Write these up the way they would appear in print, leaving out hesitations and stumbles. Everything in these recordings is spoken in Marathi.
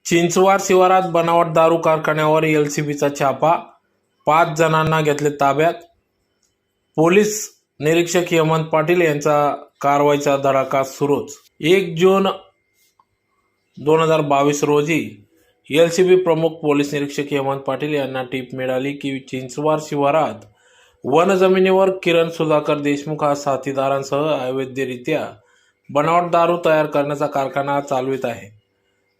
चिंचवाड शिवारात बनावट दारू कारखान्यावर एलसीबीचा छापा, 5 जणांना घेतले ताब्यात. पोलीस निरीक्षक हेमंत पाटील यांचा कारवाईचा धडाका सुरूच. 1 जून 2022 रोजी एलसीबी प्रमुख पोलीस निरीक्षक हेमंत पाटील यांना टीप मिळाली की चिंचवाड शिवारात वन जमिनीवर किरण सुधाकर देशमुख हा साथीदारांसह अवैधरित्या बनावट दारू तयार करण्याचा कारखाना चालवित आहे.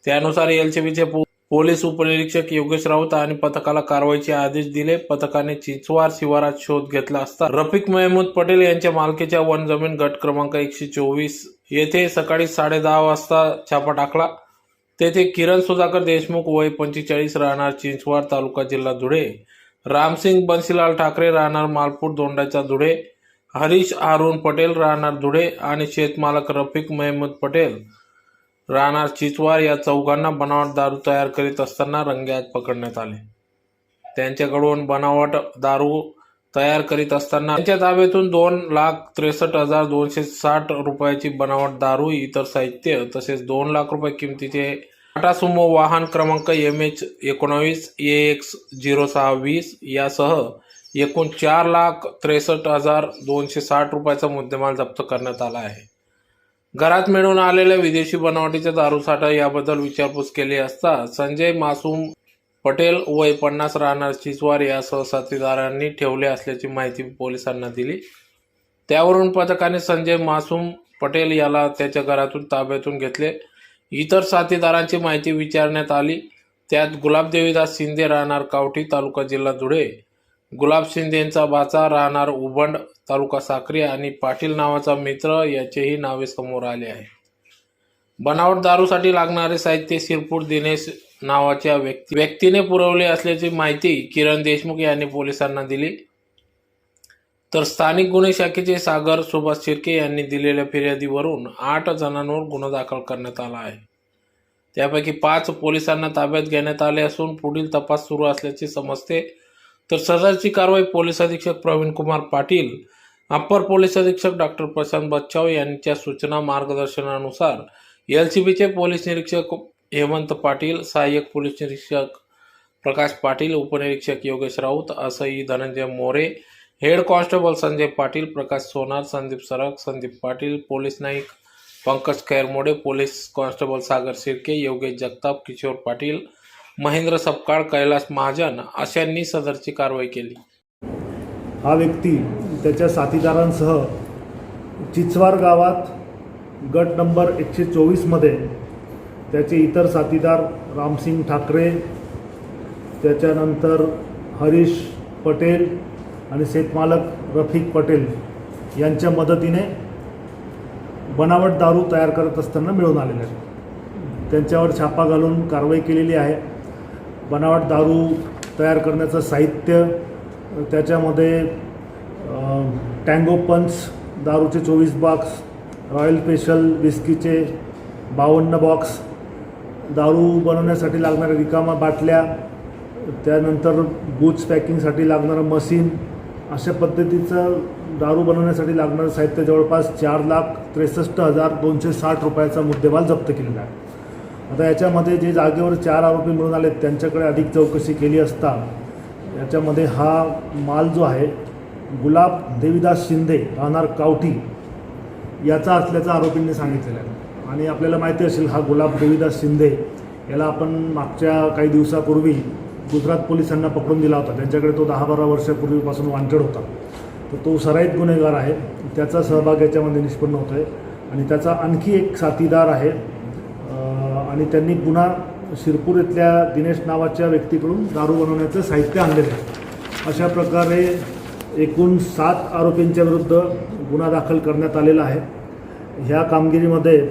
त्यानुसार एलसीबीचे पोलीस उपनिरीक्षक योगेश राऊत आणि पथकाला कारवाईचे आदेश दिले. पथकाने चिंचवाड शिवारात शोध घेतला असता रफिक महमूद पटेल यांच्या मालकीच्या वन जमीन गट क्रमांक 124 येथे सकाळी 10:30 वाजता छापा टाकला. तेथे किरण सुधाकर देशमुख वय 45 राहणार चिंचवाड तालुका जिल्हा धुळे, रामसिंग बन्सीलाल ठाकरे राहणार मालपूर दोंडाचा धुळे, हरीश अरुण पटेल राहणार धुळे आणि शेतमालक रफिक महमूद पटेल राहणार चिंचवाड या चौघांना बनावट दारू तयार करीत असताना रंगेहात पकडण्यात आले. त्यांच्याकडून बनावट दारू तयार करीत असताना त्यांच्या ताब्यातून 2,63,260 रुपयाची बनावट दारू, इतर साहित्य तसेच 2 लाख रुपये किमतीचे टाटा सुमो वाहन क्रमांक MH19 AX0620 यासह एकूण 4,63,260 रुपयाचा मुद्देमाल जप्त करण्यात आला आहे. घरात मिळून आलेल्या विदेशी बनावटीच्या दारूसाठा याबद्दल विचारपूस केली असता संजय मासूम पटेल वय 50 राहणार चिंचवाड यासह साथीदारांनी ठेवले असल्याची माहिती पोलिसांना दिली. त्यावरून पथकाने संजय मासूम पटेल याला त्याच्या घरातून ताब्यातून घेतले. इतर साथीदारांची माहिती विचारण्यात आली. त्यात गुलाब देवीदास शिंदे राहणार कावठी तालुका जिल्हा धुळे, गुलाब शिंदेंचा भाचा राहणार उबंड तालुका साक्री आणि पाटील नावाचा मित्र याचेही नावे समोर आले आहे. बनावट दारूसाठी लागणारे साहित्य शिरपूर दिनेश नावाच्या व्यक्तीने पुरवले असल्याची माहिती किरण देशमुख यांनी पोलिसांना दिली. तर स्थानिक गुन्हे शाखेचे सागर सुभाष शिर्के यांनी दिलेल्या फिर्यादीवरून 8 जणांवर गुन्हा दाखल करण्यात आला आहे. त्यापैकी 5 पोलिसांना ताब्यात घेण्यात आले असून पुढील तपास सुरू असल्याचे समजते. तर सदरची कारवाई पोलीस अधीक्षक प्रवीण कुमार पाटील, अप्पर पोलीस अधीक्षक डॉक्टर प्रशांत बच्चाव यांच्या सूचना मार्गदर्शनानुसार एलसीबीचे पोलीस निरीक्षक हेमंत पाटील, सहाय्यक पोलीस निरीक्षक प्रकाश पाटील, उपनिरीक्षक योगेश राऊत, असई Dhananjay More, head constable Sanjay Patil, Prakash Sonar, Sandeep Sarak, Sandeep Patil, police naik Pankaj Khairmode, police constable Sagar Shirke, Yogesh Jagtap, Kishor Patil, Mahendra Sapkal, Kailas Mahajan अशांनी सदरची कारवाई केली. हा व्यक्ती त्याच्या साथीदारांसह चिंचवाड गावात गट नंबर 124 मध्ये त्याचे इतर साथीदार रामसिंग ठाकरे, त्याच्यानंतर हरीश पटेल आणि शेतमालक रफिक पटेल यांच्या मदतीने बनावट दारू तयार करत असताना मिळून आलेले आहेत. त्यांच्यावर छापा घालून कारवाई केलेली आहे. बनावट दारू तयार करण्याचं साहित्य, त्याच्यामध्ये टँगो पंच दारूचे 24 बॉक्स, रॉयल स्पेशल विस्कीचे 52 बॉक्स, दारू बनवण्यासाठी लागणाऱ्या रिकामा बाटल्या, त्यानंतर बूच पॅकिंगसाठी लागणारं मशीन, अशा पद्धतीचं दारू बनवण्यासाठी लागणारं साहित्य जवळपास 4,63,260 रुपयाचा मुद्देमाल जप्त केलेला आहे. आता याच्यामध्ये जे जागेवर 4 आरोपी मिळून आलेत त्यांच्याकडे अधिक चौकशी केली असता याच्यामध्ये हा माल जो आहे गुलाब देवीदास शिंदे राहणार कावठी याचा असल्याचं आरोपींनी सांगितलेलं आहे. आणि आपल्याला माहिती असेल हा गुलाब देवीदास शिंदे याला आपण मागच्या काही दिवसापूर्वी गुजरात पोलिसांना पकडून दिला होता. त्यांच्याकडे तो 10-12 वर्षापूर्वीपासून वॉन्टेड होता. तर तो सराईत गुन्हेगार आहे. त्याचा सहभाग याच्यामध्ये निष्पन्न होतो आहे. आणि त्याचा आणखी एक साथीदार आहे आणि त्यांनी पुन्हा शिरपूर इथल्या दिनेश नावाच्या व्यक्तीकडून दारू बनवण्याचं साहित्य आणलेलं आहे. अशा प्रकारे एकूण 7 आरोपींच्या विरुद्ध गुन्हा दाखल करण्यात आलेला आहे. ह्या कामगिरीमध्ये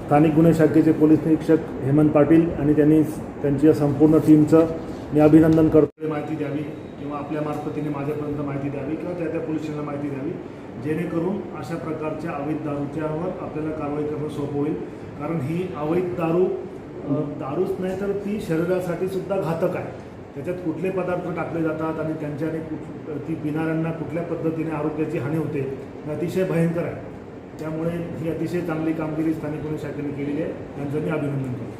स्थानिक गुन्हे शाखेचे पोलीस निरीक्षक हेमंत पाटील आणि त्यांच्या संपूर्ण टीमचं मी अभिनंदन करतो. माहिती द्यावी किंवा आपल्या मार्फतीने माझ्यापर्यंत माहिती द्यावी किंवा त्या पोलिसांना माहिती द्यावी, जेणेकरून अशा प्रकारच्या अवैध दारूच्यावर आपल्याला कारवाई करणं सोपं होईल. कारण ही अवैध दारूच नाही तर ती शरीरासाठी सुद्धा घातक आहे. त्याच्यात कुठले पदार्थ टाकले जातात आणि त्यांच्याने ती पिणाऱ्यांना कुठल्या पद्धतीने आरोग्याची हानी होते हे अतिशय भयंकर आहे. त्यामुळे ही अतिशय चांगली कामगिरी स्थानिक गुन्हे शाखेने केलेली आहे. त्यांचं मी अभिनंदन करतो.